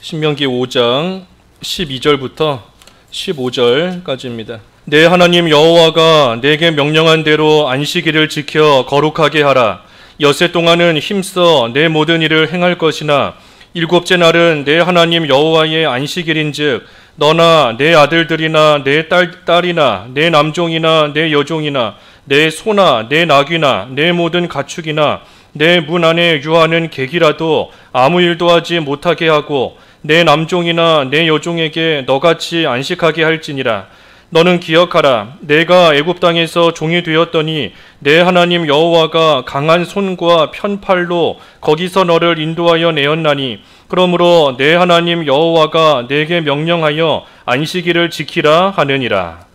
신명기 5장 12절부터 15절까지입니다. 내 하나님 여호와가 내게 명령한 대로 안식일을 지켜 거룩하게 하라. 엿새 동안은 힘써 내 모든 일을 행할 것이나 일곱째 날은 내 하나님 여호와의 안식일인즉 너나 내 아들들이나 내 딸이나 내 남종이나 내 여종이나 내 소나 내 낙이나 내 모든 가축이나 내 문 안에 유하는 객이라도 아무 일도 하지 못하게 하고 내 남종이나 내 여종에게 너같이 안식하게 할지니라. 너는 기억하라. 내가 애굽 땅에서 종이 되었더니 내 하나님 여호와가 강한 손과 편팔로 거기서 너를 인도하여 내었나니 그러므로 내 하나님 여호와가 내게 명령하여 안식일을 지키라 하느니라.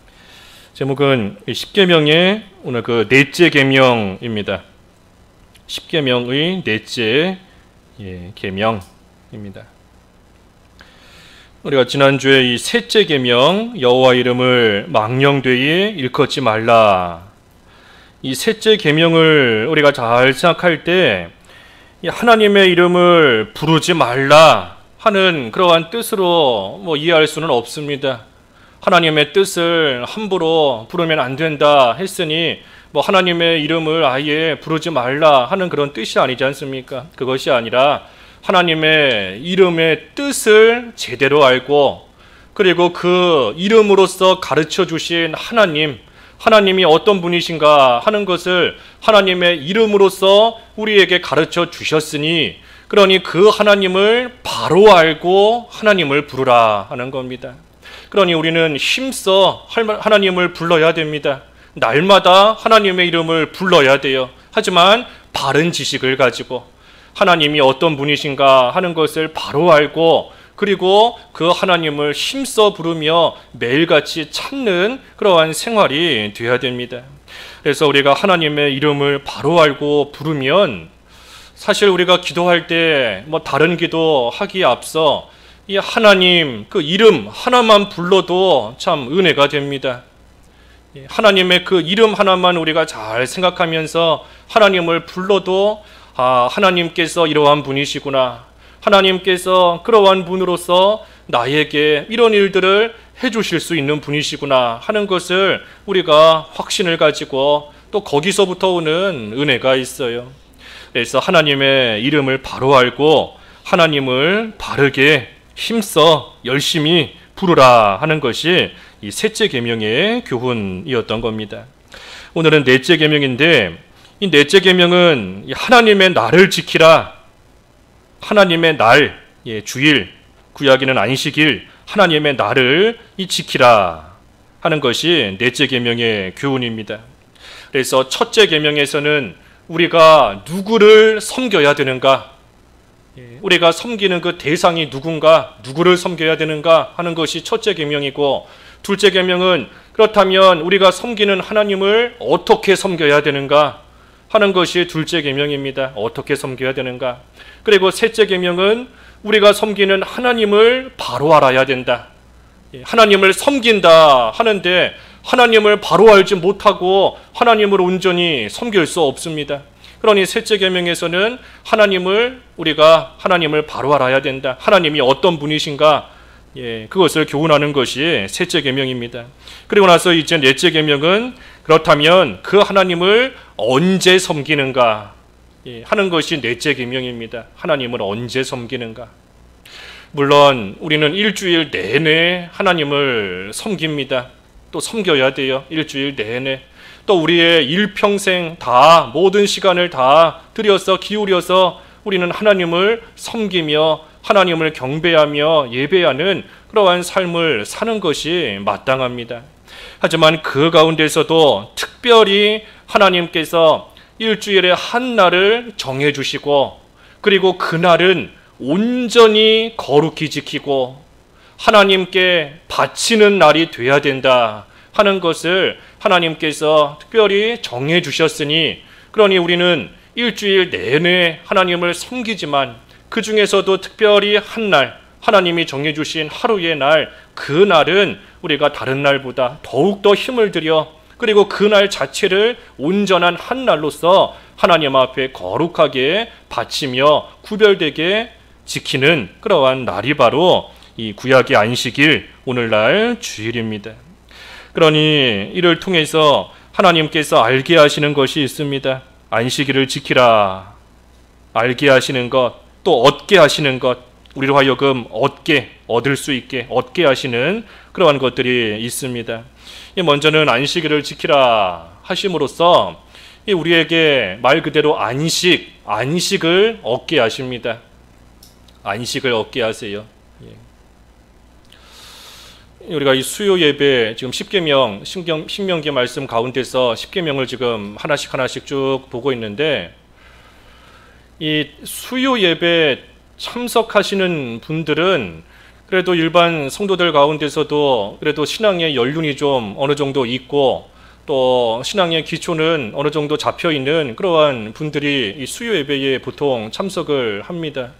제목은 십계명의 오늘 그 넷째 계명입니다. 십계명의 넷째 계명입니다. 우리가 지난주에 이 셋째 계명 여호와 이름을 망령되이 일컫지 말라, 이 셋째 계명을 우리가 잘 생각할 때 하나님의 이름을 부르지 말라 하는 그러한 뜻으로 이해할 수는 없습니다. 하나님의 뜻을 함부로 부르면 안 된다 했으니 하나님의 이름을 아예 부르지 말라 하는 그런 뜻이 아니지 않습니까? 그것이 아니라 하나님의 이름의 뜻을 제대로 알고 그리고 그 이름으로서 가르쳐 주신 하나님이 어떤 분이신가 하는 것을 하나님의 이름으로서 우리에게 가르쳐 주셨으니 그러니 그 하나님을 바로 알고 하나님을 부르라 하는 겁니다. 그러니 우리는 힘써 하나님을 불러야 됩니다. 날마다 하나님의 이름을 불러야 돼요. 하지만 바른 지식을 가지고 하나님이 어떤 분이신가 하는 것을 바로 알고 그리고 그 하나님을 힘써 부르며 매일같이 찾는 그러한 생활이 되어야 됩니다. 그래서 우리가 하나님의 이름을 바로 알고 부르면 사실 우리가 기도할 때 다른 기도하기에 앞서 이 하나님 그 이름 하나만 불러도 참 은혜가 됩니다. 하나님의 그 이름 하나만 우리가 잘 생각하면서 하나님을 불러도 하나님께서 이러한 분이시구나, 하나님께서 그러한 분으로서 나에게 이런 일들을 해주실 수 있는 분이시구나 하는 것을 우리가 확신을 가지고 또 거기서부터 오는 은혜가 있어요. 그래서 하나님의 이름을 바로 알고 하나님을 바르게 힘써 열심히 부르라 하는 것이 이 셋째 계명의 교훈이었던 겁니다. 오늘은 넷째 계명인데 이 넷째 계명은 하나님의 날을 지키라, 하나님의 날, 주일, 구약에는 안식일, 하나님의 날을 지키라 하는 것이 넷째 계명의 교훈입니다. 그래서 첫째 계명에서는 우리가 누구를 섬겨야 되는가, 우리가 섬기는 그 대상이 누구를 섬겨야 되는가 하는 것이 첫째 계명이고, 둘째 계명은 그렇다면 우리가 섬기는 하나님을 어떻게 섬겨야 되는가 하는 것이 둘째 계명입니다. 어떻게 섬겨야 되는가. 그리고 셋째 계명은 우리가 섬기는 하나님을 바로 알아야 된다. 하나님을 섬긴다 하는데 하나님을 바로 알지 못하고 하나님을 온전히 섬길 수 없습니다. 그러니 셋째 계명에서는 우리가 하나님을 바로 알아야 된다. 하나님이 어떤 분이신가, 그것을 교훈하는 것이 셋째 계명입니다. 그리고 나서 이제 넷째 계명은 그렇다면 그 하나님을 언제 섬기는가 하는 것이 넷째 계명입니다. 하나님을 언제 섬기는가. 물론 우리는 일주일 내내 하나님을 섬깁니다. 또 섬겨야 돼요. 일주일 내내. 또 우리의 일평생 다 모든 시간을 다 들여서 기울여서 우리는 하나님을 섬기며 하나님을 경배하며 예배하는 그러한 삶을 사는 것이 마땅합니다. 하지만 그 가운데서도 특별히 하나님께서 일주일에 한 날을 정해주시고 그리고 그 날은 온전히 거룩히 지키고 하나님께 바치는 날이 돼야 된다 하는 것을 하나님께서 특별히 정해주셨으니 그러니 우리는 일주일 내내 하나님을 섬기지만 그 중에서도 특별히 한 날, 하나님이 정해주신 하루의 날, 그 날은 우리가 다른 날보다 더욱더 힘을 들여 그리고 그 날 자체를 온전한 한 날로서 하나님 앞에 거룩하게 바치며 구별되게 지키는 그러한 날이 바로 이 구약의 안식일, 오늘날 주일입니다. 그러니 이를 통해서 하나님께서 알게 하시는 것이 있습니다. 안식일을 지키라. 알게 하시는 것, 또 얻게 하시는 것, 우리로 하여금 얻을 수 있게 얻게 하시는 그러한 것들이 있습니다. 먼저는 안식일을 지키라 하심으로써 우리에게 말 그대로 안식을 얻게 하십니다. 안식을 얻게 하세요. 우리가 이 수요 예배 지금 십계명, 신명기 말씀 가운데서 십계명을 지금 하나씩 쭉 보고 있는데, 이 수요 예배 참석하시는 분들은 그래도 일반 성도들 가운데서도 그래도 신앙의 연륜이 좀 어느 정도 있고, 또 신앙의 기초는 어느 정도 잡혀 있는 그러한 분들이 이 수요 예배에 보통 참석을 합니다.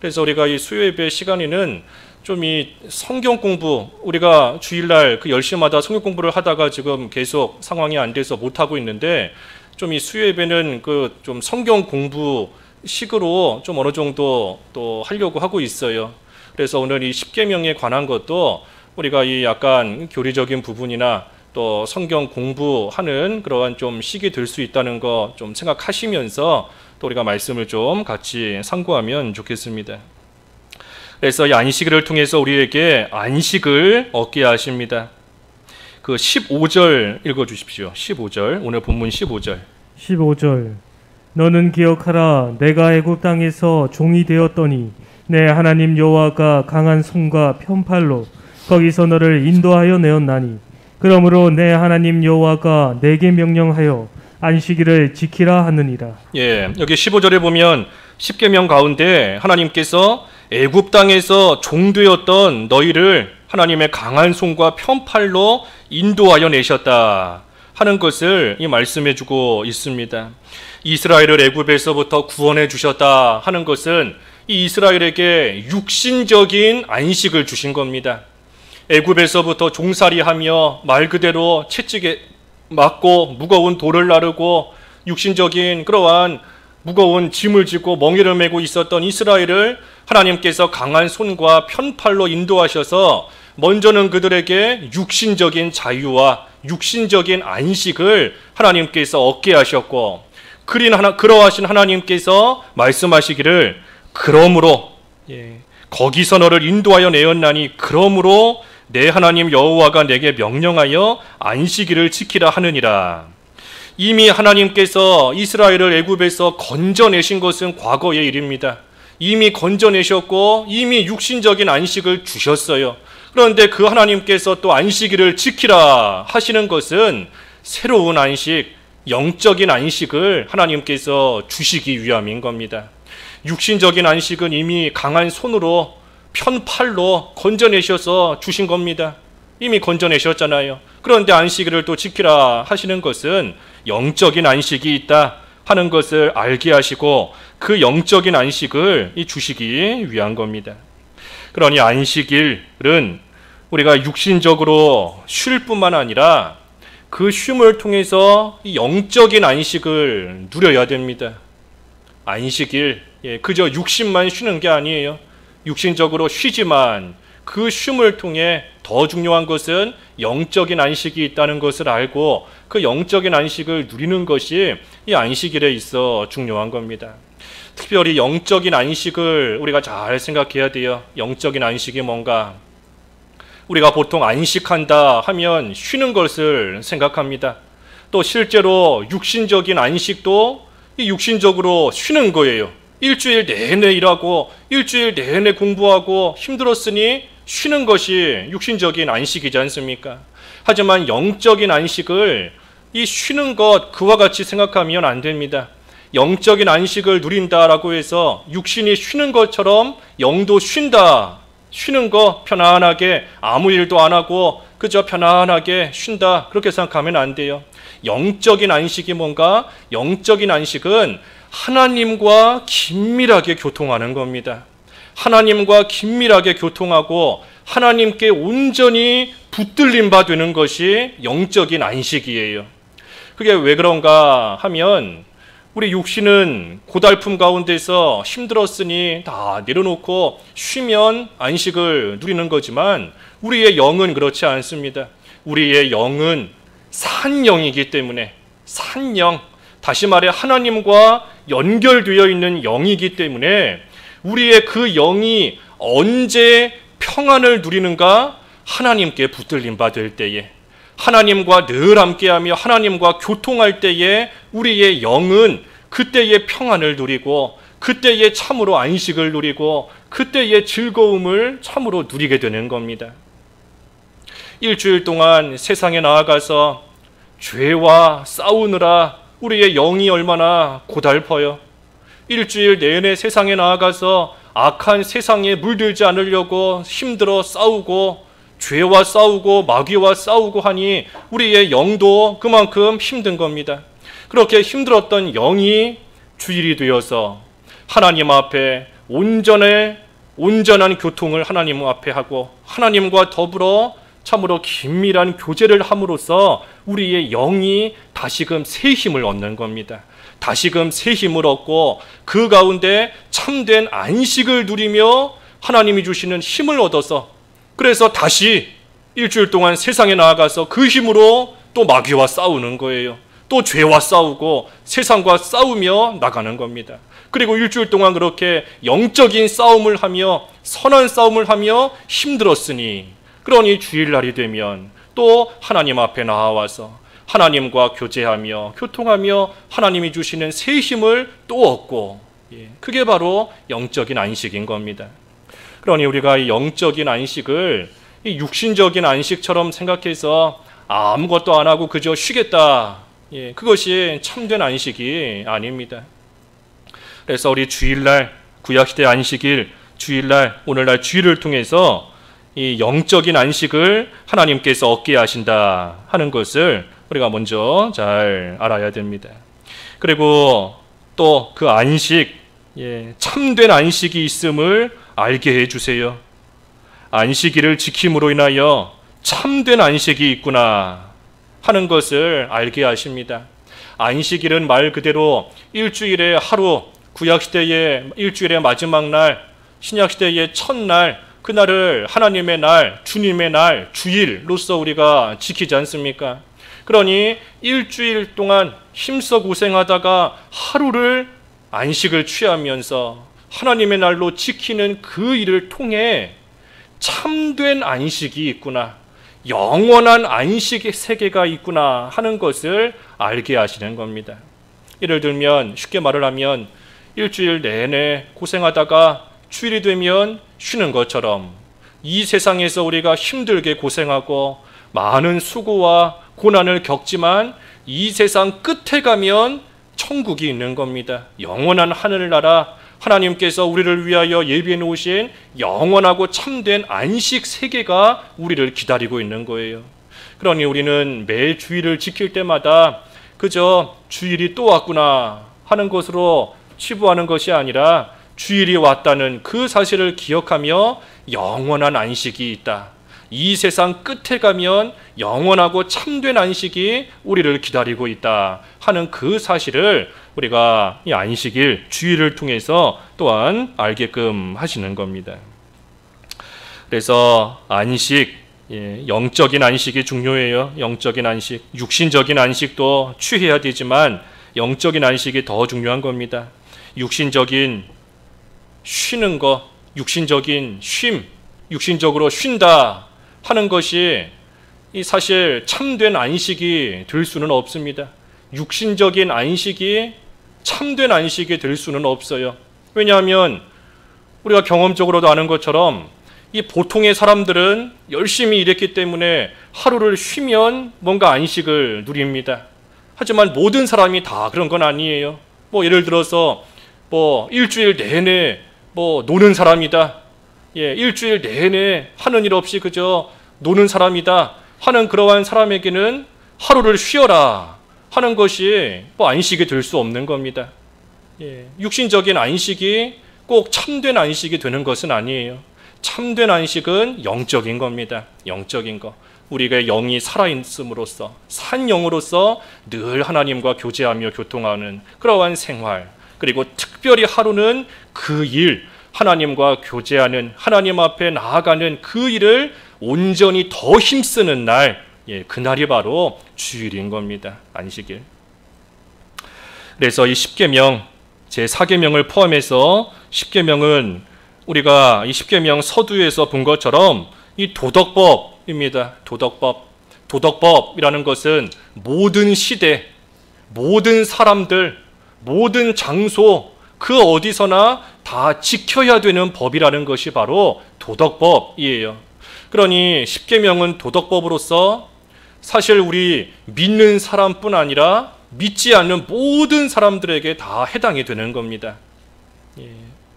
그래서 우리가 이 수요 예배 시간에는 좀 이 성경 공부, 우리가 주일날 그 10시마다 성경 공부를 하다가 지금 계속 상황이 안 돼서 못 하고 있는데, 좀 이 수요 예배는 그 좀 성경 공부 식으로 좀 어느 정도 또 하려고 하고 있어요. 그래서 오늘 이 십계명에 관한 것도 우리가 이 약간 교리적인 부분이나 또 성경 공부하는 그러한 좀 식이 될 수 있다는 거 좀 생각하시면서 또 우리가 말씀을 좀 같이 상고하면 좋겠습니다. 그래서 이 안식일을 통해서 우리에게 안식을 얻게 하십니다. 그 15절 읽어주십시오. 15절, 오늘 본문 15절. 15절. 너는 기억하라. 내가 애굽 땅에서 종이 되었더니 내 하나님 여호와가 강한 손과 편팔로 거기서 너를 인도하여 내었나니, 그러므로 내 하나님 여호와가 내게 명령하여 안식일을 지키라 하느니라. 여기 15절에 보면 십계명 가운데 하나님께서 애굽 땅에서 종되었던 너희를 하나님의 강한 손과 편팔로 인도하여 내셨다 하는 것을 말씀해 주고 있습니다. 이스라엘을 애굽에서부터 구원해 주셨다 하는 것은 이 이스라엘에게 육신적인 안식을 주신 겁니다. 애굽에서부터 종살이하며 말 그대로 채찍에 맞고 무거운 돌을 나르고 육신적인 그러한 무거운 짐을 지고 멍에를 메고 있었던 이스라엘을 하나님께서 강한 손과 편팔로 인도하셔서 먼저는 그들에게 육신적인 자유와 육신적인 안식을 하나님께서 얻게 하셨고, 그러하신 하나님께서 말씀하시기를 그러므로 거기서 너를 인도하여 내었나니 그러므로 내 하나님 여호와가 내게 명령하여 안식일을 지키라 하느니라. 이미 하나님께서 이스라엘을 애굽에서 건져내신 것은 과거의 일입니다. 이미 건져내셨고 이미 육신적인 안식을 주셨어요. 그런데 그 하나님께서 또 안식일을 지키라 하시는 것은 새로운 안식, 영적인 안식을 하나님께서 주시기 위함인 겁니다. 육신적인 안식은 이미 강한 손으로 편팔로 건져내셔서 주신 겁니다. 이미 건져내셨잖아요. 그런데 안식일을 또 지키라 하시는 것은 영적인 안식이 있다 하는 것을 알게 하시고 그 영적인 안식을 주시기 위한 겁니다. 그러니 안식일은 우리가 육신적으로 쉴 뿐만 아니라 그 쉼을 통해서 영적인 안식을 누려야 됩니다. 안식일, 그저 육신만 쉬는 게 아니에요. 육신적으로 쉬지만 그 쉼을 통해 더 중요한 것은 영적인 안식이 있다는 것을 알고 그 영적인 안식을 누리는 것이 이 안식일에 있어 중요한 겁니다. 특별히 영적인 안식을 우리가 잘 생각해야 돼요. 영적인 안식이 뭔가? 우리가 보통 안식한다 하면 쉬는 것을 생각합니다. 또 실제로 육신적인 안식도 이 육신적으로 쉬는 거예요. 일주일 내내 일하고 일주일 내내 공부하고 힘들었으니 쉬는 것이 육신적인 안식이지 않습니까? 하지만 영적인 안식을 이 쉬는 것 그와 같이 생각하면 안 됩니다. 영적인 안식을 누린다라고 해서 육신이 쉬는 것처럼 영도 쉰다. 쉬는 거 편안하게 아무 일도 안 하고 그저 편안하게 쉰다. 그렇게 생각하면 안 돼요. 영적인 안식이 뭔가? 영적인 안식은 하나님과 긴밀하게 교통하는 겁니다. 하나님과 긴밀하게 교통하고 하나님께 온전히 붙들림 바 되는 것이 영적인 안식이에요. 그게 왜 그런가 하면 우리 육신은 고달픔 가운데서 힘들었으니 다 내려놓고 쉬면 안식을 누리는 거지만 우리의 영은 그렇지 않습니다. 우리의 영은 산영이기 때문에, 산영, 다시 말해 하나님과 연결되어 있는 영이기 때문에 우리의 그 영이 언제 평안을 누리는가? 하나님께 붙들림 받을 때에, 하나님과 늘 함께하며 하나님과 교통할 때에 우리의 영은 그때의 평안을 누리고 그때의 참으로 안식을 누리고 그때의 즐거움을 참으로 누리게 되는 겁니다. 일주일 동안 세상에 나아가서 죄와 싸우느라 우리의 영이 얼마나 고달퍼요. 일주일 내내 세상에 나아가서 악한 세상에 물들지 않으려고 힘들어 싸우고 죄와 싸우고 마귀와 싸우고 하니 우리의 영도 그만큼 힘든 겁니다. 그렇게 힘들었던 영이 주일이 되어서 하나님 앞에 온전한 교통을 하나님 앞에 하고 하나님과 더불어 참으로 긴밀한 교제를 함으로써 우리의 영이 다시금 새 힘을 얻는 겁니다. 다시금 새 힘을 얻고 그 가운데 참된 안식을 누리며 하나님이 주시는 힘을 얻어서, 그래서 다시 일주일 동안 세상에 나아가서 그 힘으로 또 마귀와 싸우는 거예요. 또 죄와 싸우고 세상과 싸우며 나가는 겁니다. 그리고 일주일 동안 그렇게 영적인 싸움을 하며 선한 싸움을 하며 힘들었으니, 그러니 주일날이 되면 또 하나님 앞에 나와서 하나님과 교제하며 교통하며 하나님이 주시는 새 힘을 또 얻고, 그게 바로 영적인 안식인 겁니다. 그러니 우리가 이 영적인 안식을 이 육신적인 안식처럼 생각해서 아무것도 안 하고 그저 쉬겠다, 그것이 참된 안식이 아닙니다. 그래서 우리 주일날, 구약시대 안식일, 주일날, 오늘날 주일을 통해서 이 영적인 안식을 하나님께서 얻게 하신다 하는 것을 우리가 먼저 잘 알아야 됩니다. 그리고 또 그 안식, 참된 안식이 있음을 알게 해주세요. 안식일을 지킴으로 인하여 참된 안식이 있구나 하는 것을 알게 하십니다. 안식일은 말 그대로 일주일의 하루, 구약시대의 일주일의 마지막 날, 신약시대의 첫날, 그날을 하나님의 날, 주님의 날, 주일로서 우리가 지키지 않습니까? 그러니 일주일 동안 힘써 고생하다가 하루를 안식을 취하면서 하나님의 날로 지키는 그 일을 통해 참된 안식이 있구나, 영원한 안식의 세계가 있구나 하는 것을 알게 하시는 겁니다. 예를 들면, 쉽게 말을 하면 일주일 내내 고생하다가 주일이 되면 쉬는 것처럼 이 세상에서 우리가 힘들게 고생하고 많은 수고와 고난을 겪지만 이 세상 끝에 가면 천국이 있는 겁니다. 영원한 하늘나라, 하나님께서 우리를 위하여 예비해 놓으신 영원하고 참된 안식 세계가 우리를 기다리고 있는 거예요. 그러니 우리는 매 주일을 지킬 때마다 그저 주일이 또 왔구나 하는 것으로 치부하는 것이 아니라 주일이 왔다는 그 사실을 기억하며 영원한 안식이 있다, 이 세상 끝에 가면 영원하고 참된 안식이 우리를 기다리고 있다 하는 그 사실을 우리가 이 안식일, 주일을 통해서 또한 알게끔 하시는 겁니다. 그래서 안식, 영적인 안식이 중요해요. 영적인 안식, 육신적인 안식도 취해야 되지만 영적인 안식이 더 중요한 겁니다. 육신적인 쉬는 것, 육신적인 쉼, 육신적으로 쉰다 하는 것이 사실 참된 안식이 될 수는 없습니다. 육신적인 안식이 참된 안식이 될 수는 없어요. 왜냐하면 우리가 경험적으로도 아는 것처럼 이 보통의 사람들은 열심히 일했기 때문에 하루를 쉬면 뭔가 안식을 누립니다. 하지만 모든 사람이 다 그런 건 아니에요. 예를 들어서 일주일 내내 노는 사람이다, 일주일 내내 하는 일 없이 그저 노는 사람이다 하는 그러한 사람에게는 하루를 쉬어라 하는 것이 안식이 될 수 없는 겁니다. 육신적인 안식이 꼭 참된 안식이 되는 것은 아니에요. 참된 안식은 영적인 겁니다. 영적인 거. 우리가 영이 살아있음으로써 산 영으로서 늘 하나님과 교제하며 교통하는 그러한 생활, 그리고 특별히 하루는 그 일, 하나님과 교제하는, 하나님 앞에 나아가는 그 일을 온전히 더 힘쓰는 날, 그날이 바로 주일인 겁니다. 안식일. 그래서 이 십계명, 제4계명을 포함해서 십계명은 우리가 이 십계명 서두에서 본 것처럼 이 도덕법입니다. 도덕법이라는 것은 모든 시대, 모든 사람들, 모든 장소, 그 어디서나 다 지켜야 되는 법이라는 것이 바로 도덕법이에요. 그러니 십계명은 도덕법으로서 사실 우리 믿는 사람뿐 아니라 믿지 않는 모든 사람들에게 다 해당이 되는 겁니다.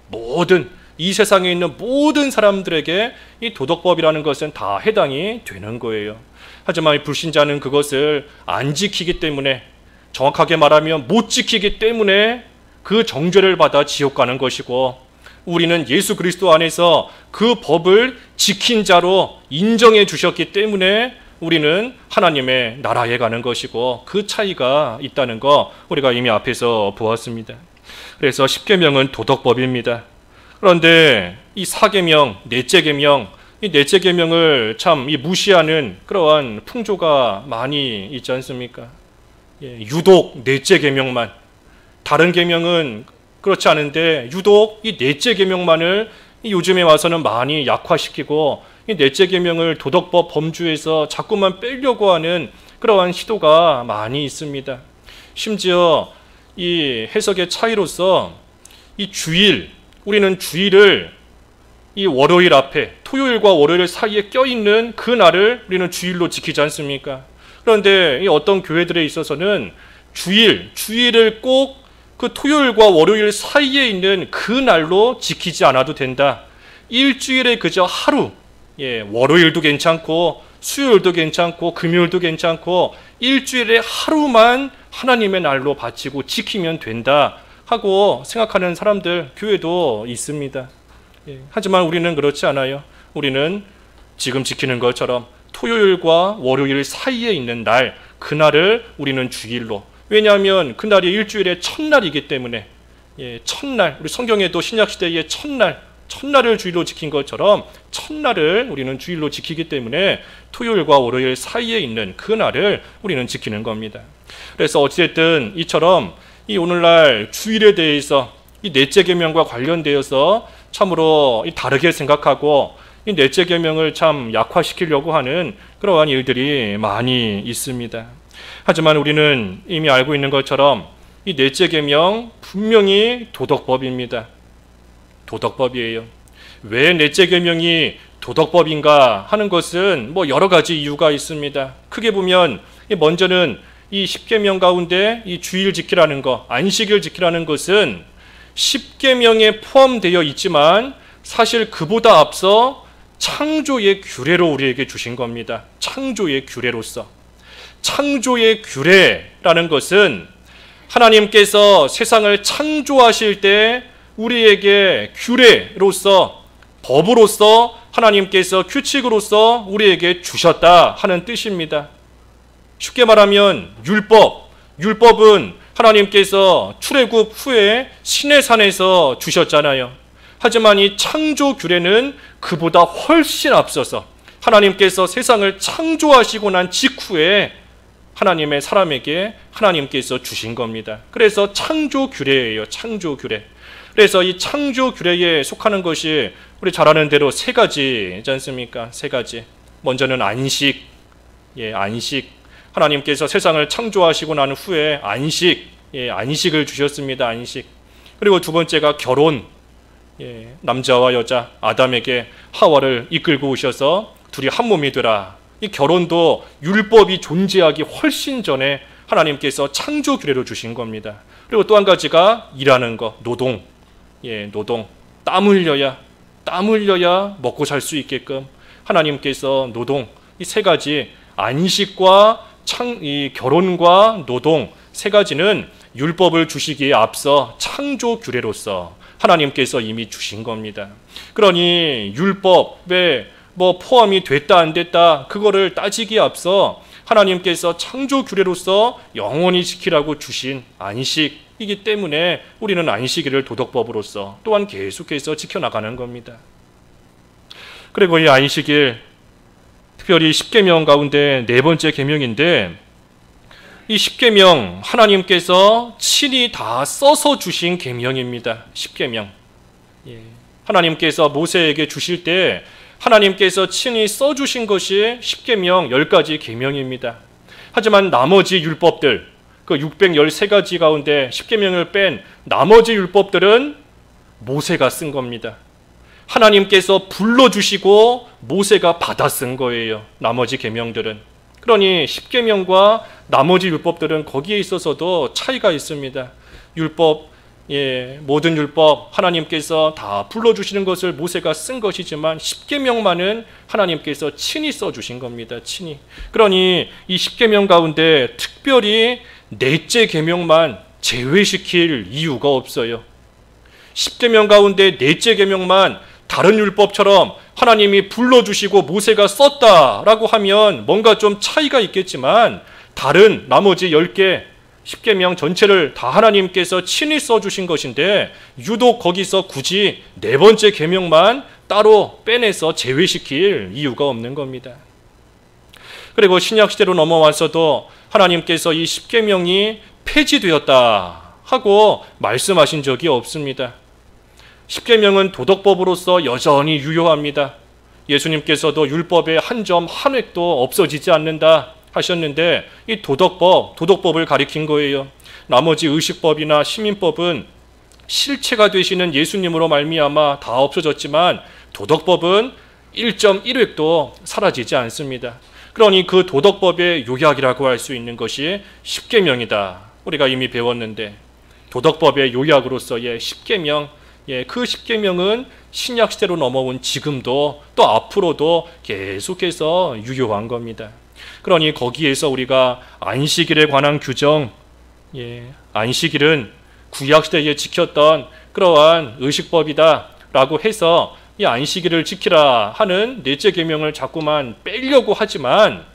모든 이 세상에 있는 모든 사람들에게 이 도덕법이라는 것은 다 해당이 되는 거예요. 하지만 불신자는 그것을 안 지키기 때문에, 정확하게 말하면 못 지키기 때문에 그 정죄를 받아 지옥 가는 것이고, 우리는 예수 그리스도 안에서 그 법을 지킨 자로 인정해 주셨기 때문에 우리는 하나님의 나라에 가는 것이고, 그 차이가 있다는 거 우리가 이미 앞에서 보았습니다. 그래서 십계명은 도덕법입니다. 그런데 이 사계명, 넷째 계명, 이 넷째 계명을 참 무시하는 그러한 풍조가 많이 있지 않습니까? 유독 넷째 계명만, 다른 계명은 그렇지 않은데 유독 이 넷째 계명만을 요즘에 와서는 많이 약화시키고 이 넷째 계명을 도덕법 범주에서 자꾸만 빼려고 하는 그러한 시도가 많이 있습니다. 심지어 이 해석의 차이로서 이 주일, 우리는 주일을 이 월요일 앞에, 토요일과 월요일 사이에 껴있는 그 날을 우리는 주일로 지키지 않습니까? 그런데 이 어떤 교회들에 있어서는 주일을 꼭 그 토요일과 월요일 사이에 있는 그 날로 지키지 않아도 된다. 일주일에 그저 하루, 월요일도 괜찮고 수요일도 괜찮고 금요일도 괜찮고 일주일에 하루만 하나님의 날로 바치고 지키면 된다 하고 생각하는 사람들, 교회도 있습니다. 하지만 우리는 그렇지 않아요. 우리는 지금 지키는 것처럼 토요일과 월요일 사이에 있는 날, 그날을 우리는 주일로, 왜냐하면 그날이 일주일의 첫날이기 때문에, 첫날, 우리 성경에도 신약시대의 첫날을 주일로 지킨 것처럼 첫날을 우리는 주일로 지키기 때문에 토요일과 월요일 사이에 있는 그 날을 우리는 지키는 겁니다. 그래서 어찌됐든 이처럼 이 오늘날 주일에 대해서 이 넷째 계명과 관련되어서 참으로 다르게 생각하고 이 넷째 계명을 참 약화시키려고 하는 그러한 일들이 많이 있습니다. 하지만 우리는 이미 알고 있는 것처럼 이 넷째 계명 분명히 도덕법입니다. 도덕법이에요. 왜 넷째 계명이 도덕법인가 하는 것은 여러 가지 이유가 있습니다. 크게 보면 먼저는 이 십계명 가운데 이 주일 지키라는 것, 안식일 지키라는 것은 십계명에 포함되어 있지만 사실 그보다 앞서 창조의 규례로 우리에게 주신 겁니다. 창조의 규례로서. 창조의 규례라는 것은 하나님께서 세상을 창조하실 때 우리에게 규례로서, 법으로서 하나님께서 규칙으로서 우리에게 주셨다 하는 뜻입니다. 쉽게 말하면 율법은 하나님께서 출애굽 후에 시내산에서 주셨잖아요. 하지만 이 창조 규례는 그보다 훨씬 앞서서 하나님께서 세상을 창조하시고 난 직후에 하나님의 사람에게 하나님께서 주신 겁니다. 그래서 창조 규례예요. 창조 규례. 그래서 이 창조 규례에 속하는 것이 우리 잘 아는 대로 세 가지지 않습니까? 세 가지. 먼저는 안식. 안식. 하나님께서 세상을 창조하시고 난 후에 안식을 주셨습니다. 안식. 그리고 두 번째가 결혼. 남자와 여자 아담에게 하와를 이끌고 오셔서 둘이 한 몸이 되라. 이 결혼도 율법이 존재하기 훨씬 전에 하나님께서 창조 규례로 주신 겁니다. 그리고 또 한 가지가 일하는 것, 노동. 노동. 땀 흘려야 먹고 살 수 있게끔 하나님께서 노동, 이 세 가지, 안식과 이 결혼과 노동 세 가지는 율법을 주시기에 앞서 창조 규례로서 하나님께서 이미 주신 겁니다. 그러니 율법에 뭐 포함이 됐다 안 됐다 그거를 따지기에 앞서 하나님께서 창조 규례로서 영원히 지키라고 주신 안식이기 때문에 우리는 안식일을 도덕법으로서 또한 계속해서 지켜나가는 겁니다. 그리고 이 안식일, 특별히 십계명 가운데 네 번째 계명인데, 이 십계명 하나님께서 친히 다 써서 주신 계명입니다. 십계명. 하나님께서 모세에게 주실 때 하나님께서 친히 써주신 것이 십계명 10가지 계명입니다. 하지만 나머지 율법들, 그 613가지 가운데 십계명을 뺀 나머지 율법들은 모세가 쓴 겁니다. 하나님께서 불러주시고 모세가 받아 쓴 거예요. 나머지 계명들은. 그러니 십계명과 나머지 율법들은 거기에 있어서도 차이가 있습니다. 율법, 모든 율법 하나님께서 다 불러주시는 것을 모세가 쓴 것이지만 십계명만은 하나님께서 친히 써주신 겁니다. 친히. 그러니 이 십계명 가운데 특별히 넷째 계명만 제외시킬 이유가 없어요. 십계명 가운데 넷째 계명만 다른 율법처럼 하나님이 불러주시고 모세가 썼다라고 하면 뭔가 좀 차이가 있겠지만 다른 나머지 10개 십계명 전체를 다 하나님께서 친히 써주신 것인데 유독 거기서 굳이 네 번째 계명만 따로 빼내서 제외시킬 이유가 없는 겁니다. 그리고 신약시대로 넘어와서도 하나님께서 이 십계명이 폐지되었다 하고 말씀하신 적이 없습니다. 십계명은 도덕법으로서 여전히 유효합니다. 예수님께서도 율법의 한 점 한 획도 없어지지 않는다 하셨는데 이 도덕법을 가리킨 거예요. 나머지 의식법이나 시민법은 실체가 되시는 예수님으로 말미암아 다 없어졌지만 도덕법은 1.1획도 사라지지 않습니다. 그러니 그 도덕법의 요약이라고 할 수 있는 것이 십계명이다. 우리가 이미 배웠는데 도덕법의 요약으로서의 십계명, 그 십계명은 신약시대로 넘어온 지금도 또 앞으로도 계속해서 유효한 겁니다. 그러니 거기에서 우리가 안식일에 관한 규정, 안식일은 구약시대에 지켰던 그러한 의식법이다 라고 해서 이 안식일을 지키라 하는 넷째 계명을 자꾸만 빼려고 하지만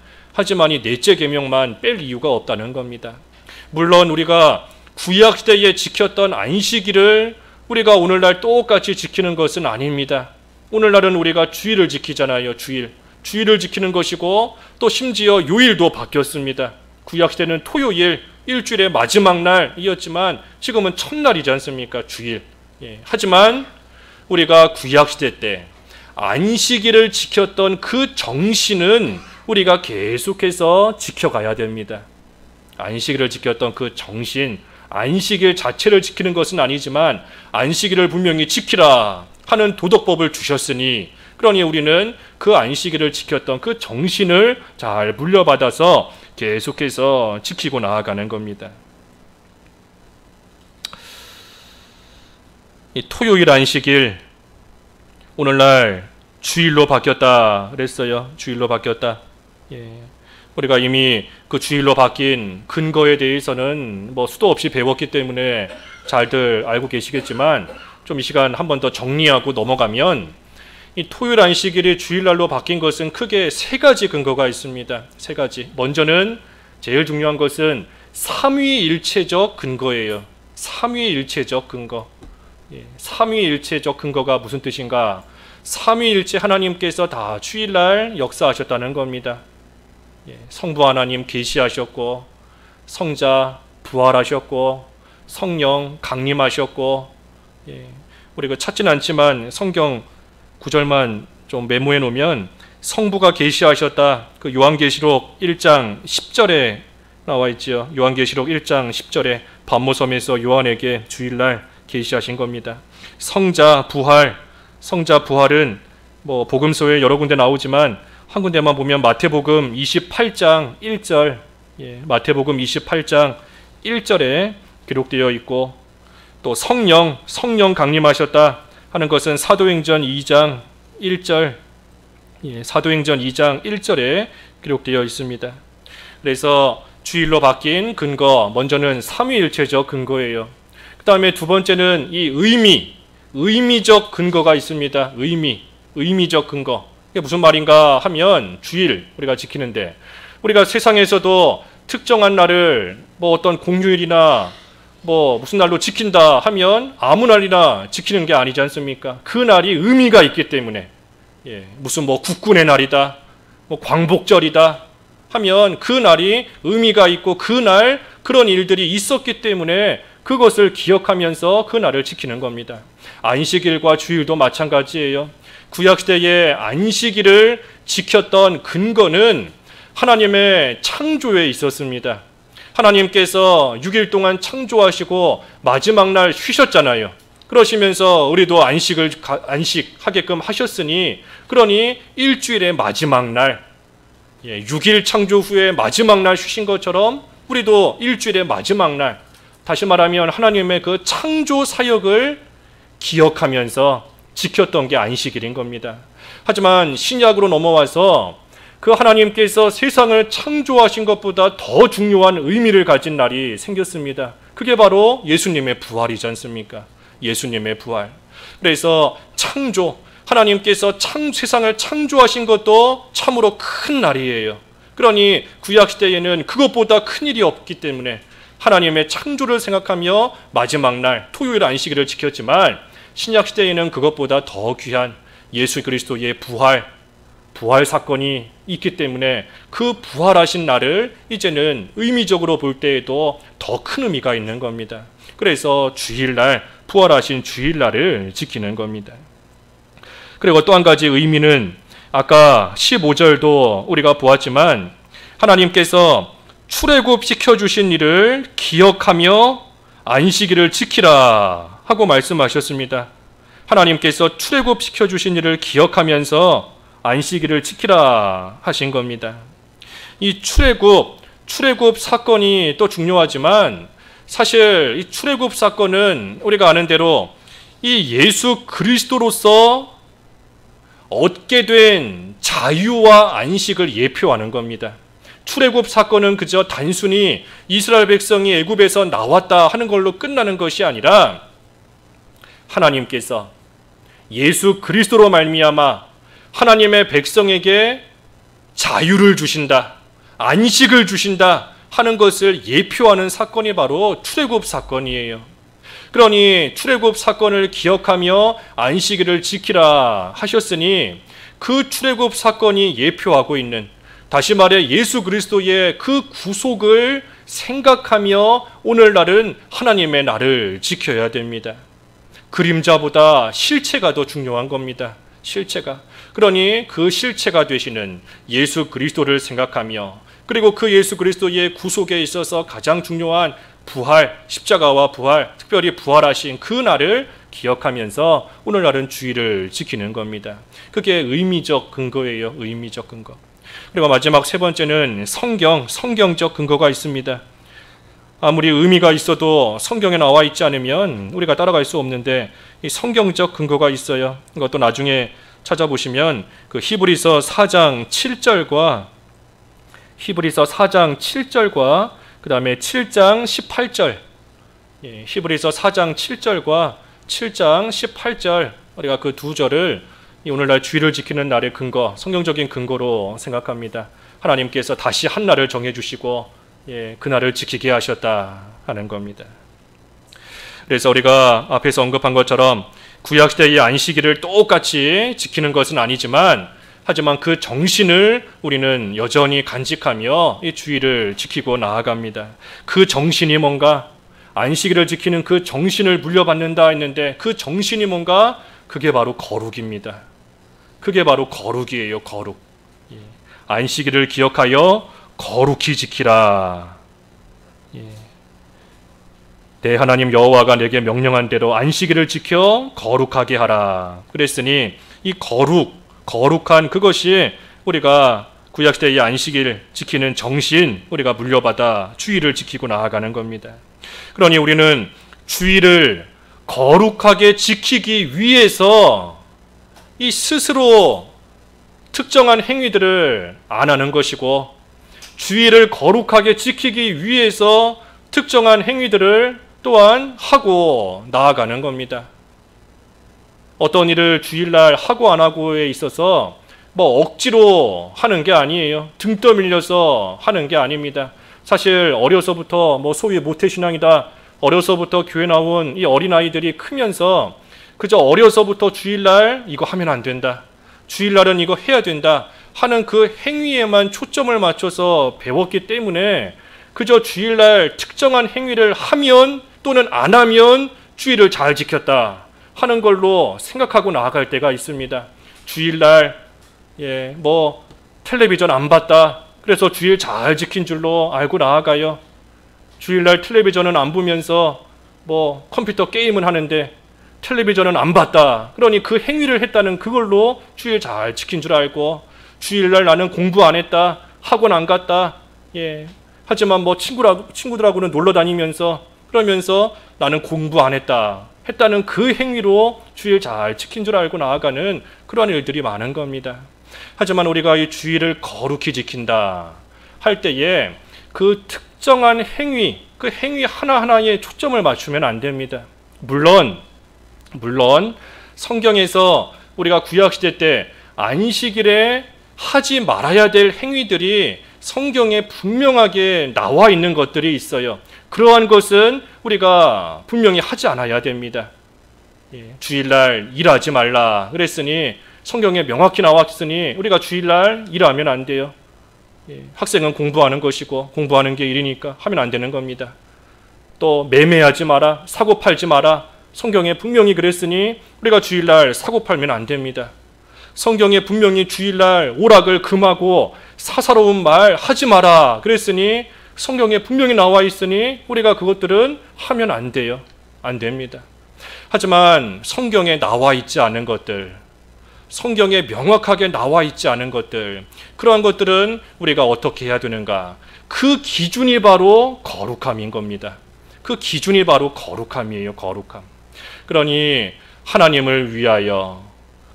이 넷째 계명만 뺄 이유가 없다는 겁니다. 물론 우리가 구약시대에 지켰던 안식일을 우리가 오늘날 똑같이 지키는 것은 아닙니다. 오늘날은 우리가 주일을 지키잖아요. 주일을 지키는 것이고 또 심지어 요일도 바뀌었습니다. 구약시대는 토요일, 일주일의 마지막 날이었지만 지금은 첫날이지 않습니까? 주일. 하지만 우리가 구약시대 때 안식일을 지켰던 그 정신은 우리가 계속해서 지켜가야 됩니다. 안식일을 지켰던 그 정신, 안식일 자체를 지키는 것은 아니지만 안식일을 분명히 지키라 하는 도덕법을 주셨으니 그러니 우리는 그 안식일을 지켰던 그 정신을 잘 물려받아서 계속해서 지키고 나아가는 겁니다. 이 토요일 안식일 오늘날 주일로 바뀌었다 그랬어요. 주일로 바뀌었다. 우리가 이미 그 주일로 바뀐 근거에 대해서는 뭐 수도 없이 배웠기 때문에 잘들 알고 계시겠지만 좀 이 시간 한 번 더 정리하고 넘어가면 이 토요일 안식일이 주일날로 바뀐 것은 크게 세 가지 근거가 있습니다. 세 가지. 먼저는 제일 중요한 것은 삼위일체적 근거예요. 삼위일체적 근거. 삼위일체적 근거가 무슨 뜻인가? 삼위일체 하나님께서 다 주일날 역사하셨다는 겁니다. 성부 하나님 계시하셨고 성자 부활하셨고 성령 강림하셨고 우리가 찾지는 않지만 성경 구절만 좀 메모해 놓으면 성부가 계시하셨다. 그 요한계시록 1장 10절에 나와 있죠. 요한계시록 1장 10절에 반모섬에서 요한에게 주일날 계시하신 겁니다. 성자 부활은 뭐 복음서에 여러 군데 나오지만 한 군데만 보면 마태복음 28장 1절, 마태복음 28장 1절에 기록되어 있고 또 성령 강림하셨다 하는 것은 사도행전 2장 1절, 사도행전 2장 1절에 기록되어 있습니다. 그래서 주일로 바뀐 근거, 먼저는 삼위일체적 근거예요. 그 다음에 두 번째는 이 의미적 근거가 있습니다. 의미적 근거. 이게 무슨 말인가 하면 주일 우리가 지키는데 우리가 세상에서도 특정한 날을 뭐 어떤 공휴일이나 뭐 무슨 날로 지킨다 하면 아무 날이나 지키는 게 아니지 않습니까? 그 날이 의미가 있기 때문에 무슨 뭐 국군의 날이다, 뭐 광복절이다 하면 그 날이 의미가 있고 그 날 그런 일들이 있었기 때문에 그것을 기억하면서 그 날을 지키는 겁니다. 안식일과 주일도 마찬가지예요. 구약시대의 안식일을 지켰던 근거는 하나님의 창조에 있었습니다. 하나님께서 6일 동안 창조하시고 마지막 날 쉬셨잖아요. 그러시면서 우리도 안식하게끔 하셨으니 그러니 일주일의 마지막 날 6일 창조 후에 마지막 날 쉬신 것처럼 우리도 일주일의 마지막 날 다시 말하면 하나님의 그 창조 사역을 기억하면서 지켰던 게 안식일인 겁니다. 하지만 신약으로 넘어와서 그 하나님께서 세상을 창조하신 것보다 더 중요한 의미를 가진 날이 생겼습니다. 그게 바로 예수님의 부활이지 않습니까? 예수님의 부활. 그래서 창조, 하나님께서 세상을 창조하신 것도 참으로 큰 날이에요. 그러니 구약시대에는 그것보다 큰 일이 없기 때문에 하나님의 창조를 생각하며 마지막 날 토요일 안식일을 지켰지만 신약시대에는 그것보다 더 귀한 예수 그리스도의 부활 사건이 있기 때문에 그 부활하신 날을 이제는 의미적으로 볼 때에도 더 큰 의미가 있는 겁니다. 그래서 주일날, 부활하신 주일날을 지키는 겁니다. 그리고 또 한 가지 의미는 아까 15절도 우리가 보았지만 하나님께서 출애굽시켜주신 일을 기억하며 안식일을 지키라 하고 말씀하셨습니다. 하나님께서 출애굽시켜주신 일을 기억하면서 안식일을 지키라 하신 겁니다. 이 출애굽 사건이 또 중요하지만 사실 이 출애굽 사건은 우리가 아는 대로 이 예수 그리스도로서 얻게 된 자유와 안식을 예표하는 겁니다. 출애굽 사건은 그저 단순히 이스라엘 백성이 애굽에서 나왔다 하는 걸로 끝나는 것이 아니라 하나님께서 예수 그리스도로 말미암아 하나님의 백성에게 자유를 주신다, 안식을 주신다 하는 것을 예표하는 사건이 바로 출애굽 사건이에요. 그러니 출애굽 사건을 기억하며 안식일을 지키라 하셨으니 그 출애굽 사건이 예표하고 있는, 다시 말해 예수 그리스도의 그 구속을 생각하며 오늘날은 하나님의 날을 지켜야 됩니다. 그림자보다 실체가 더 중요한 겁니다. 실체가. 그러니 그 실체가 되시는 예수 그리스도를 생각하며 그리고 그 예수 그리스도의 구속에 있어서 가장 중요한 부활, 십자가와 부활, 특별히 부활하신 그 날을 기억하면서 오늘날은 주일을 지키는 겁니다. 그게 의미적 근거예요. 의미적 근거. 그리고 마지막 세 번째는 성경적 근거가 있습니다. 아무리 의미가 있어도 성경에 나와 있지 않으면 우리가 따라갈 수 없는데 이 성경적 근거가 있어요. 이것도 나중에 찾아보시면 그 히브리서 4장 7절과 그 다음에 7장 18절, 히브리서 4장 7절과 7장 18절 우리가 그 두 절을 오늘날 주일을 지키는 날의 근거, 성경적인 근거로 생각합니다. 하나님께서 다시 한 날을 정해주시고 그 날을 지키게 하셨다 하는 겁니다. 그래서 우리가 앞에서 언급한 것처럼 구약시대의 안식일을 똑같이 지키는 것은 아니지만 하지만 그 정신을 우리는 여전히 간직하며 이 주일을 지키고 나아갑니다. 그 정신이 뭔가, 안식일을 지키는 그 정신을 물려받는다 했는데 그 정신이 뭔가, 그게 바로 거룩입니다. 그게 바로 거룩이에요. 거룩. 안식일을 기억하여 거룩히 지키라. 내 하나님 여호와가 내게 명령한 대로 안식일을 지켜 거룩하게 하라. 그랬으니 이 거룩한 그것이 우리가 구약시대의 안식일 지키는 정신, 우리가 물려받아 주일을 지키고 나아가는 겁니다. 그러니 우리는 주일을 거룩하게 지키기 위해서 이 스스로 특정한 행위들을 안 하는 것이고, 주일을 거룩하게 지키기 위해서 특정한 행위들을 또한 하고 나아가는 겁니다. 어떤 일을 주일날 하고 안 하고에 있어서 뭐 억지로 하는 게 아니에요. 등 떠밀려서 하는 게 아닙니다. 사실 어려서부터 뭐 소위 모태신앙이다, 어려서부터 교회 나온 이 어린아이들이 크면서 그저 어려서부터 주일날 이거 하면 안 된다, 주일날은 이거 해야 된다 하는 그 행위에만 초점을 맞춰서 배웠기 때문에 그저 주일날 특정한 행위를 하면 또는 안 하면 주일을 잘 지켰다 하는 걸로 생각하고 나아갈 때가 있습니다. 주일날 뭐 텔레비전 안 봤다, 그래서 주일 잘 지킨 줄로 알고 나아가요. 주일날 텔레비전은 안 보면서 뭐 컴퓨터 게임은 하는데 텔레비전은 안 봤다, 그러니 그 행위를 했다는 그걸로 주일 잘 지킨 줄 알고, 주일날 나는 공부 안 했다, 학원 안 갔다, 하지만 뭐 친구들하고는 놀러 다니면서 그러면서 나는 공부 안 했다는 그 행위로 주일 잘 지킨 줄 알고 나아가는 그러한 일들이 많은 겁니다. 하지만 우리가 이 주일을 거룩히 지킨다 할 때에 그 특정한 행위, 그 행위 하나하나에 초점을 맞추면 안 됩니다. 물론 성경에서 우리가 구약시대 때 안식일에 하지 말아야 될 행위들이 성경에 분명하게 나와 있는 것들이 있어요. 그러한 것은 우리가 분명히 하지 않아야 됩니다. 주일날 일하지 말라 그랬으니, 성경에 명확히 나왔으니 우리가 주일날 일하면 안 돼요. 학생은 공부하는 것이고 공부하는 게 일이니까 하면 안 되는 겁니다. 또 매매하지 마라, 사고 팔지 마라, 성경에 분명히 그랬으니 우리가 주일날 사고 팔면 안 됩니다. 성경에 분명히 주일날 오락을 금하고 사사로운 말 하지 마라 그랬으니 성경에 분명히 나와 있으니 우리가 그것들은 하면 안 돼요. 안 됩니다. 하지만 성경에 나와 있지 않은 것들, 성경에 명확하게 나와 있지 않은 것들, 그러한 것들은 우리가 어떻게 해야 되는가? 그 기준이 바로 거룩함인 겁니다. 그 기준이 바로 거룩함이에요. 거룩함. 그러니 하나님을 위하여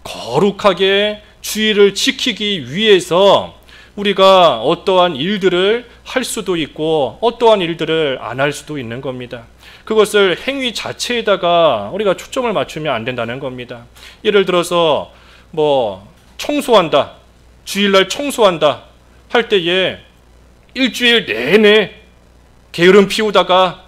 거룩하게 주일을 지키기 위해서 우리가 어떠한 일들을 할 수도 있고 어떠한 일들을 안 할 수도 있는 겁니다. 그것을 행위 자체에다가 우리가 초점을 맞추면 안 된다는 겁니다. 예를 들어서 뭐 청소한다, 주일날 청소한다 할 때에 일주일 내내 게으름 피우다가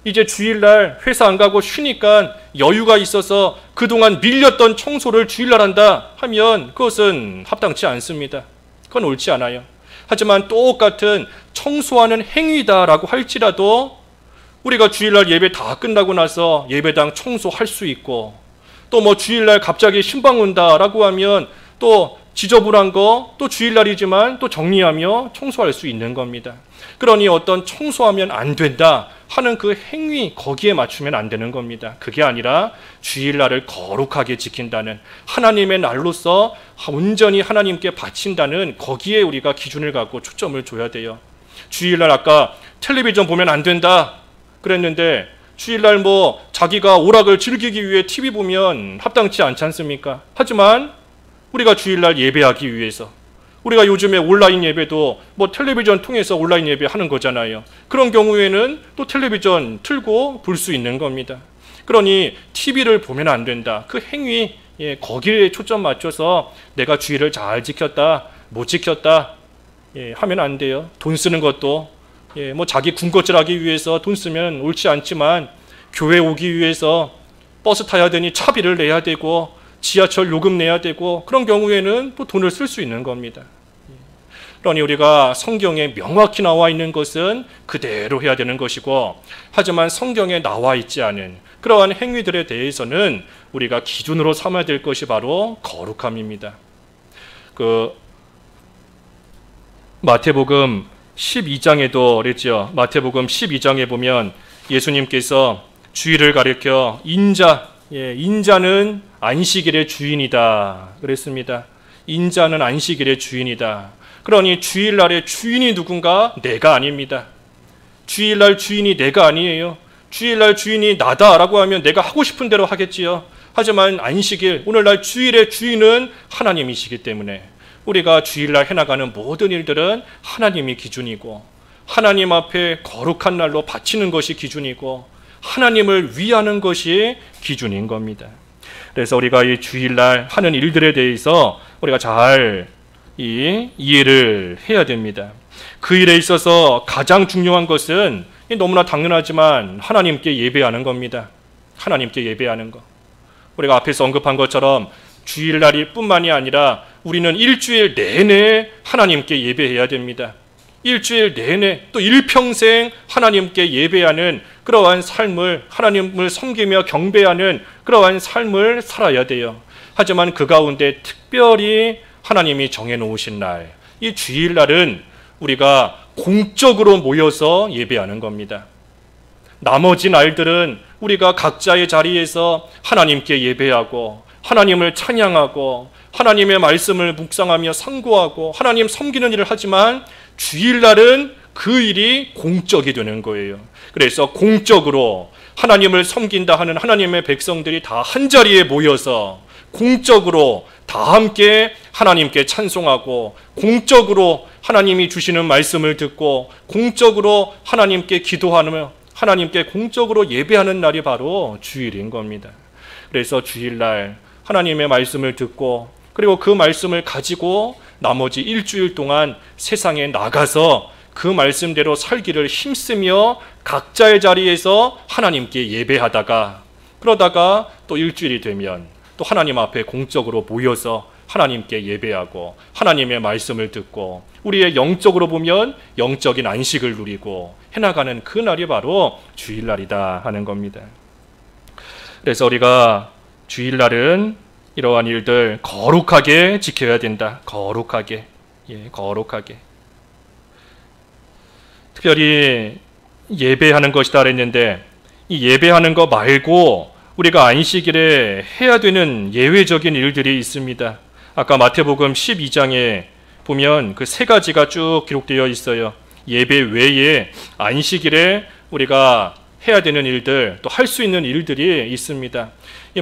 이제 주일날 회사 안 가고 쉬니까 여유가 있어서 그동안 밀렸던 청소를 주일날 한다 하면 그것은 합당치 않습니다. 그건 옳지 않아요. 하지만 똑같은 청소하는 행위다라고 할지라도 우리가 주일날 예배 다 끝나고 나서 예배당 청소할 수 있고, 또 뭐 주일날 갑자기 신방 온다라고 하면 또 지저분한 거 또 주일날이지만 또 정리하며 청소할 수 있는 겁니다. 그러니 어떤 청소하면 안 된다 하는 그 행위, 거기에 맞추면 안 되는 겁니다. 그게 아니라 주일날을 거룩하게 지킨다는, 하나님의 날로서 온전히 하나님께 바친다는 거기에 우리가 기준을 갖고 초점을 줘야 돼요. 주일날 아까 텔레비전 보면 안 된다 그랬는데 주일날 뭐 자기가 오락을 즐기기 위해 TV 보면 합당치 않지 않습니까? 하지만 우리가 주일날 예배하기 위해서, 우리가 요즘에 온라인 예배도 뭐 텔레비전 통해서 온라인 예배 하는 거잖아요. 그런 경우에는 또 텔레비전 틀고 볼 수 있는 겁니다. 그러니 TV를 보면 안 된다. 그 행위, 거기에 초점 맞춰서 내가 주일을 잘 지켰다, 못 지켰다 하면 안 돼요. 돈 쓰는 것도 뭐 자기 군것질하기 위해서 돈 쓰면 옳지 않지만, 교회 오기 위해서 버스 타야 되니 차비를 내야 되고 지하철 요금 내야 되고 그런 경우에는 또 돈을 쓸 수 있는 겁니다. 그러니 우리가 성경에 명확히 나와 있는 것은 그대로 해야 되는 것이고, 하지만 성경에 나와 있지 않은 그러한 행위들에 대해서는 우리가 기준으로 삼아야 될 것이 바로 거룩함입니다. 그 마태복음 12장에도 그랬죠. 마태복음 12장에 보면 예수님께서 주일을 가리켜 인자는 안식일의 주인이다 그랬습니다. 인자는 안식일의 주인이다. 그러니 주일날의 주인이 누군가? 내가 아닙니다. 주일날 주인이 내가 아니에요. 주일날 주인이 나다라고 하면 내가 하고 싶은 대로 하겠지요. 하지만 안식일, 오늘날 주일의 주인은 하나님이시기 때문에 우리가 주일날 해나가는 모든 일들은 하나님이 기준이고, 하나님 앞에 거룩한 날로 바치는 것이 기준이고, 하나님을 위하는 것이 기준인 겁니다. 그래서 우리가 이 주일날 하는 일들에 대해서 우리가 잘 이해를 해야 됩니다. 그 일에 있어서 가장 중요한 것은 너무나 당연하지만 하나님께 예배하는 겁니다. 하나님께 예배하는 것. 우리가 앞에서 언급한 것처럼 주일날이 뿐만이 아니라 우리는 일주일 내내 하나님께 예배해야 됩니다. 일주일 내내 또 일평생 하나님께 예배하는 그러한 삶을, 하나님을 섬기며 경배하는 그러한 삶을 살아야 돼요. 하지만 그 가운데 특별히 하나님이 정해놓으신 날, 이 주일날은 우리가 공적으로 모여서 예배하는 겁니다. 나머지 날들은 우리가 각자의 자리에서 하나님께 예배하고 하나님을 찬양하고 하나님의 말씀을 묵상하며 상고하고 하나님 섬기는 일을 하지만 주일날은 그 일이 공적이 되는 거예요. 그래서 공적으로 하나님을 섬긴다 하는 하나님의 백성들이 다 한자리에 모여서 공적으로 다 함께 하나님께 찬송하고 공적으로 하나님이 주시는 말씀을 듣고 공적으로 하나님께 기도하며 하나님께 공적으로 예배하는 날이 바로 주일인 겁니다. 그래서 주일날 하나님의 말씀을 듣고 그리고 그 말씀을 가지고 나머지 일주일 동안 세상에 나가서 그 말씀대로 살기를 힘쓰며 각자의 자리에서 하나님께 예배하다가 그러다가 또 일주일이 되면 또 하나님 앞에 공적으로 모여서 하나님께 예배하고 하나님의 말씀을 듣고 우리의 영적으로 보면 영적인 안식을 누리고 해나가는 그 날이 바로 주일날이다 하는 겁니다. 그래서 우리가 주일날은 이러한 일들 거룩하게 지켜야 된다. 거룩하게. 거룩하게. 특별히 예배하는 것이다 그랬는데 이 예배하는 거 말고 우리가 안식일에 해야 되는 예외적인 일들이 있습니다. 아까 마태복음 12장에 보면 그 세 가지가 쭉 기록되어 있어요. 예배 외에 안식일에 우리가 해야 되는 일들, 또 할 수 있는 일들이 있습니다.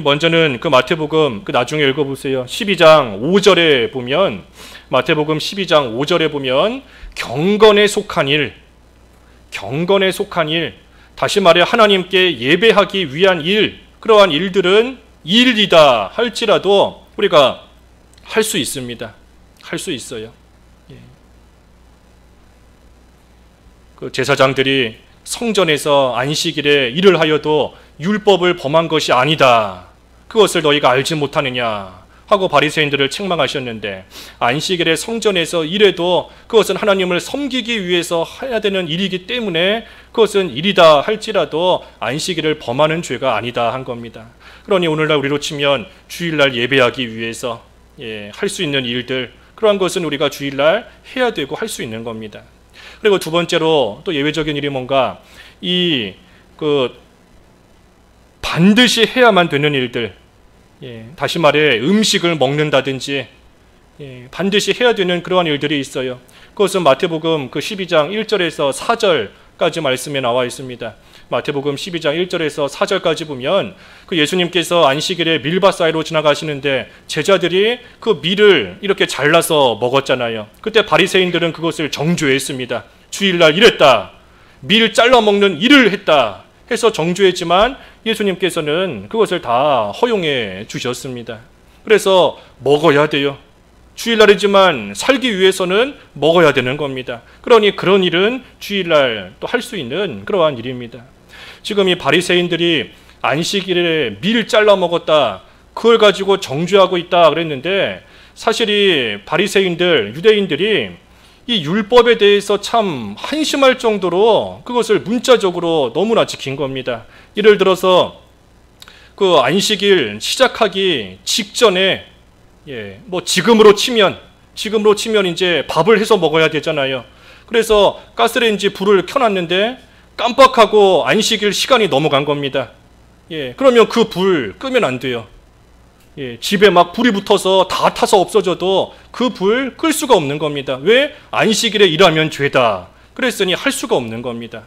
먼저는 그 마태복음 나중에 읽어보세요. 12장 5절에 보면 마태복음 12장 5절에 보면 경건에 속한 일, 경건에 속한 일, 다시 말해 하나님께 예배하기 위한 일, 그러한 일들은 일이다 할지라도 우리가 할 수 있습니다. 할 수 있어요. 그 제사장들이 성전에서 안식일에 일을 하여도 율법을 범한 것이 아니다. 그것을 너희가 알지 못하느냐 하고 바리새인들을 책망하셨는데 안식일에 성전에서 일해도 그것은 하나님을 섬기기 위해서 해야 되는 일이기 때문에 그것은 일이다 할지라도 안식일을 범하는 죄가 아니다 한 겁니다. 그러니 오늘날 우리로 치면 주일날 예배하기 위해서 할 수 있는 일들, 그러한 것은 우리가 주일날 해야 되고 할 수 있는 겁니다. 그리고 두 번째로 또 예외적인 일이 뭔가 반드시 해야만 되는 일들, 다시 말해 음식을 먹는다든지 반드시 해야 되는 그러한 일들이 있어요. 그것은 마태복음 12장 1절에서 4절까지 말씀에 나와 있습니다. 마태복음 12장 1절에서 4절까지 보면 그 예수님께서 안식일에 밀밭 사이로 지나가시는데 제자들이 그 밀을 이렇게 잘라서 먹었잖아요. 그때 바리새인들은 그것을 정죄했습니다. 주일날 이랬다, 밀 잘라 먹는 일을 했다 해서 정죄했지만 예수님께서는 그것을 다 허용해 주셨습니다. 그래서 먹어야 돼요. 주일날이지만 살기 위해서는 먹어야 되는 겁니다. 그러니 그런 일은 주일날 또 할 수 있는 그러한 일입니다. 지금 이 바리새인들이 안식일에 밀 잘라 먹었다, 그걸 가지고 정죄하고 있다 그랬는데 사실 이 바리새인들, 유대인들이 이 율법에 대해서 참 한심할 정도로 그것을 문자적으로 너무나 지킨 겁니다. 예를 들어서 그 안식일 시작하기 직전에 지금으로 치면 이제 밥을 해서 먹어야 되잖아요. 그래서 가스레인지 불을 켜놨는데 깜빡하고 안식일 시간이 넘어간 겁니다. 그러면 그 불 끄면 안 돼요. 집에 막 불이 붙어서 다 타서 없어져도 그 불 끌 수가 없는 겁니다. 왜? 안식일에 일하면 죄다 그랬으니 할 수가 없는 겁니다.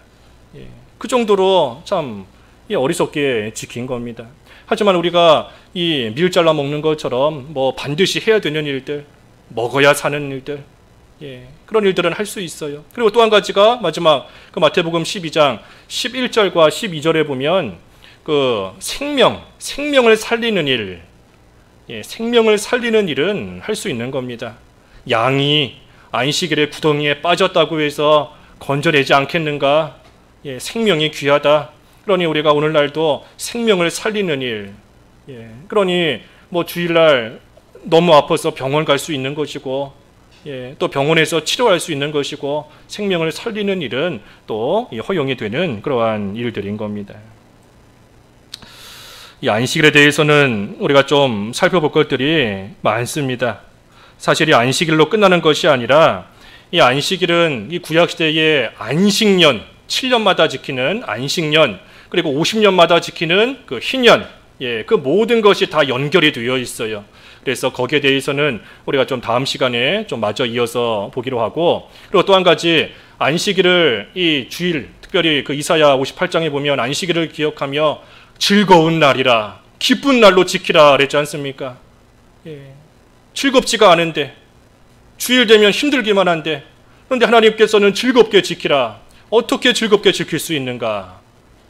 그 정도로 참 어리석게 지킨 겁니다. 하지만 우리가 이 밀 잘라 먹는 것처럼 반드시 해야 되는 일들, 먹어야 사는 일들, 그런 일들은 할 수 있어요. 그리고 또 한 가지가 마지막 그 마태복음 12장 11절과 12절에 보면 그 생명을 살리는 일, 생명을 살리는 일은 할 수 있는 겁니다. 양이 안식일에 구덩이에 빠졌다고 해서 건져내지 않겠는가? 생명이 귀하다. 그러니 우리가 오늘날도 생명을 살리는 일, 그러니 뭐 주일날 너무 아파서 병원 갈 수 있는 것이고, 또 병원에서 치료할 수 있는 것이고, 생명을 살리는 일은 또 허용이 되는 그러한 일들인 겁니다. 이 안식일에 대해서는 우리가 좀 살펴볼 것들이 많습니다. 사실 이 안식일로 끝나는 것이 아니라 이 안식일은 이 구약시대의 안식년, 7년마다 지키는 안식년, 그리고 50년마다 지키는 그 희년, 그 모든 것이 다 연결이 되어 있어요. 그래서 거기에 대해서는 우리가 좀 다음 시간에 좀 마저 이어서 보기로 하고, 그리고 또 한 가지 안식일을 이 주일, 특별히 그 이사야 58장에 보면 안식일을 기억하며 즐거운 날이라, 기쁜 날로 지키라 그랬지 않습니까? 즐겁지가 않은데, 주일 되면 힘들기만 한데, 그런데 하나님께서는 즐겁게 지키라. 어떻게 즐겁게 지킬 수 있는가?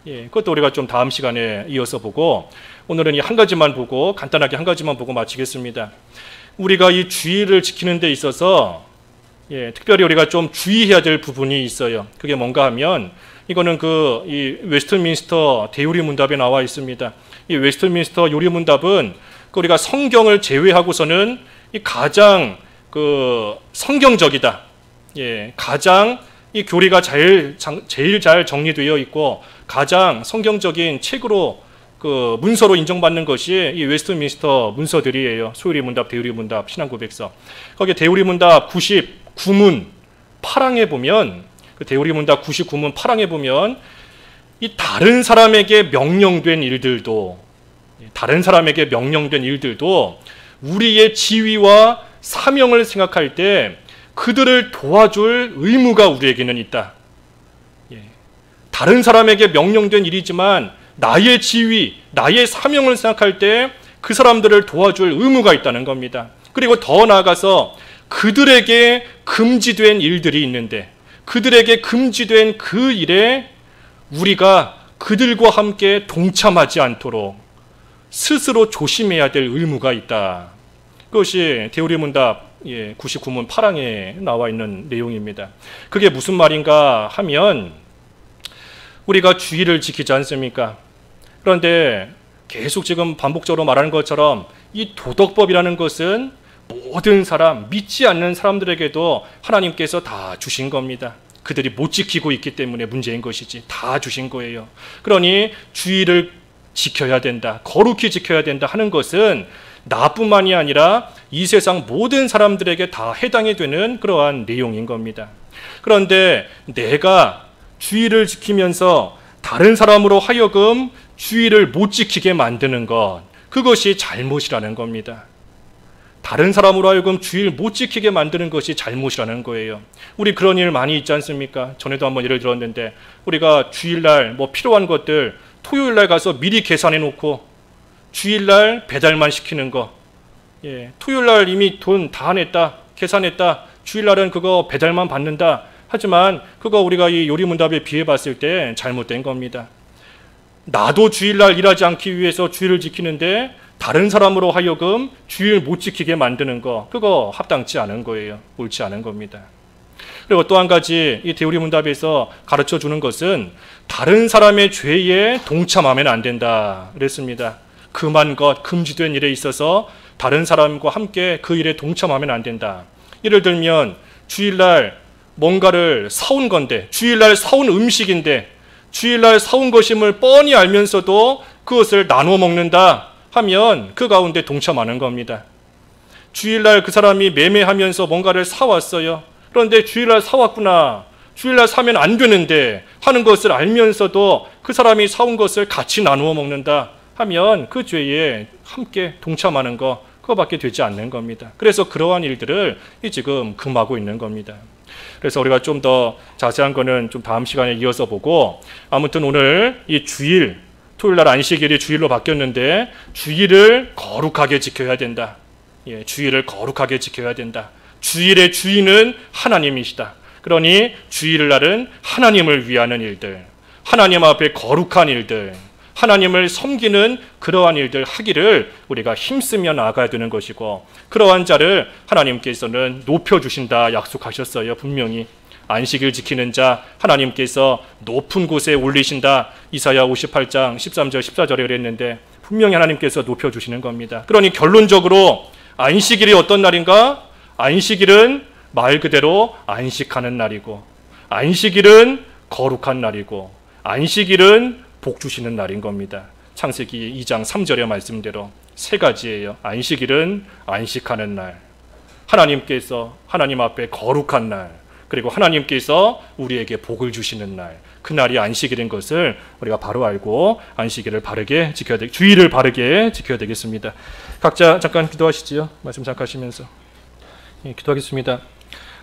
그것도 우리가 좀 다음 시간에 이어서 보고, 오늘은 이 한 가지만 보고, 간단하게 한 가지만 보고 마치겠습니다. 우리가 이 주일을 지키는 데 있어서 특별히 우리가 좀 주의해야 될 부분이 있어요. 그게 뭔가 하면, 이거는 이 웨스트민스터 대유리 문답에 나와 있습니다. 이 웨스트민스터 유리 문답은 우리가 성경을 제외하고서는 이 가장 성경적이다. 가장 이 교리가 제일 잘 정리되어 있고 가장 성경적인 책으로 문서로 인정받는 것이 이 웨스트민스터 문서들이에요. 소유리 문답, 대유리 문답, 신앙고백서. 거기에 대유리 문답 99문 8항에 보면, 그 대유리 문답 99문 8항에 보면 이 다른 사람에게 명령된 일들도 우리의 지위와 사명을 생각할 때 그들을 도와줄 의무가 우리에게는 있다. 다른 사람에게 명령된 일이지만 나의 지위, 나의 사명을 생각할 때 그 사람들을 도와줄 의무가 있다는 겁니다. 그리고 더 나아가서 그들에게 금지된 일들이 있는데 그들에게 금지된 그 일에 우리가 그들과 함께 동참하지 않도록 스스로 조심해야 될 의무가 있다. 그것이 대유리 문답 99문 8항에 나와 있는 내용입니다. 그게 무슨 말인가 하면, 우리가 주일을 지키지 않습니까? 그런데 계속 지금 반복적으로 말하는 것처럼 이 도덕법이라는 것은 모든 사람, 믿지 않는 사람들에게도 하나님께서 다 주신 겁니다. 그들이 못 지키고 있기 때문에 문제인 것이지 다 주신 거예요. 그러니 주일을 지켜야 된다, 거룩히 지켜야 된다 하는 것은 나뿐만이 아니라 이 세상 모든 사람들에게 다 해당이 되는 그러한 내용인 겁니다. 그런데 내가 주일을 지키면서 다른 사람으로 하여금 주일을 못 지키게 만드는 것, 그것이 잘못이라는 겁니다. 다른 사람으로 하여금 주일 못 지키게 만드는 것이 잘못이라는 거예요. 우리 그런 일 많이 있지 않습니까? 전에도 한번 예를 들었는데, 우리가 주일날 뭐 필요한 것들 토요일날 가서 미리 계산해 놓고 주일날 배달만 시키는 거, 토요일날 이미 돈 다 냈다, 계산했다, 주일날은 그거 배달만 받는다. 하지만 그거 우리가 이 요리문답에 비해 봤을 때 잘못된 겁니다. 나도 주일날 일하지 않기 위해서 주일을 지키는데 다른 사람으로 하여금 주일 못 지키게 만드는 거, 그거 합당치 않은 거예요. 옳지 않은 겁니다. 그리고 또 한 가지 이 대유리 문답에서 가르쳐 주는 것은 다른 사람의 죄에 동참하면 안 된다 그랬습니다. 금한 것, 금지된 일에 있어서 다른 사람과 함께 그 일에 동참하면 안 된다. 예를 들면 주일날 뭔가를 사온 건데, 주일날 사온 음식인데 주일날 사온 것임을 뻔히 알면서도 그것을 나눠 먹는다 하면 그 가운데 동참하는 겁니다. 주일날 그 사람이 매매하면서 뭔가를 사왔어요. 그런데 주일날 사왔구나, 주일날 사면 안 되는데 하는 것을 알면서도 그 사람이 사온 것을 같이 나누어 먹는다 하면 그 죄에 함께 동참하는 거, 그거밖에 되지 않는 겁니다. 그래서 그러한 일들을 지금 금하고 있는 겁니다. 그래서 우리가 좀 더 자세한 거는 좀 다음 시간에 이어서 보고, 아무튼 오늘 이 주일, 토요일날 안식일이 주일로 바뀌었는데 주일을 거룩하게 지켜야 된다. 주일을 거룩하게 지켜야 된다. 주일의 주인은 하나님이시다. 그러니 주일날은 하나님을 위하는 일들, 하나님 앞에 거룩한 일들, 하나님을 섬기는 그러한 일들 하기를 우리가 힘쓰며 나아가야 되는 것이고, 그러한 자를 하나님께서는 높여주신다 약속하셨어요. 분명히 안식일 지키는 자 하나님께서 높은 곳에 올리신다. 이사야 58장 13절 14절에 그랬는데 분명히 하나님께서 높여주시는 겁니다. 그러니 결론적으로 안식일이 어떤 날인가? 안식일은 말 그대로 안식하는 날이고, 안식일은 거룩한 날이고, 안식일은 복 주시는 날인 겁니다. 창세기 2장 3절의 말씀대로 세 가지예요. 안식일은 안식하는 날, 하나님께서 하나님 앞에 거룩한 날, 그리고 하나님께서 우리에게 복을 주시는 날, 그 날이 안식일인 것을 우리가 바로 알고 안식일을 바르게 지켜야 되, 주의를 바르게 지켜야 되겠습니다. 각자 잠깐 기도하시지요. 말씀 잠깐 하시면서 기도하겠습니다.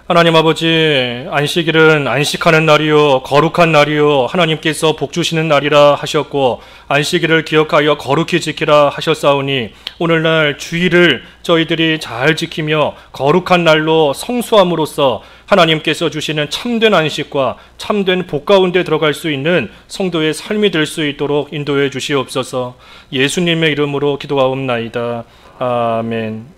하나님 아버지, 안식일은 안식하는 날이요 거룩한 날이요 하나님께서 복 주시는 날이라 하셨고, 안식일을 기억하여 거룩히 지키라 하셨사오니 오늘날 주일을 저희들이 잘 지키며 거룩한 날로 성수함으로써 하나님께서 주시는 참된 안식과 참된 복 가운데 들어갈 수 있는 성도의 삶이 될 수 있도록 인도해 주시옵소서. 예수님의 이름으로 기도하옵나이다. 아멘.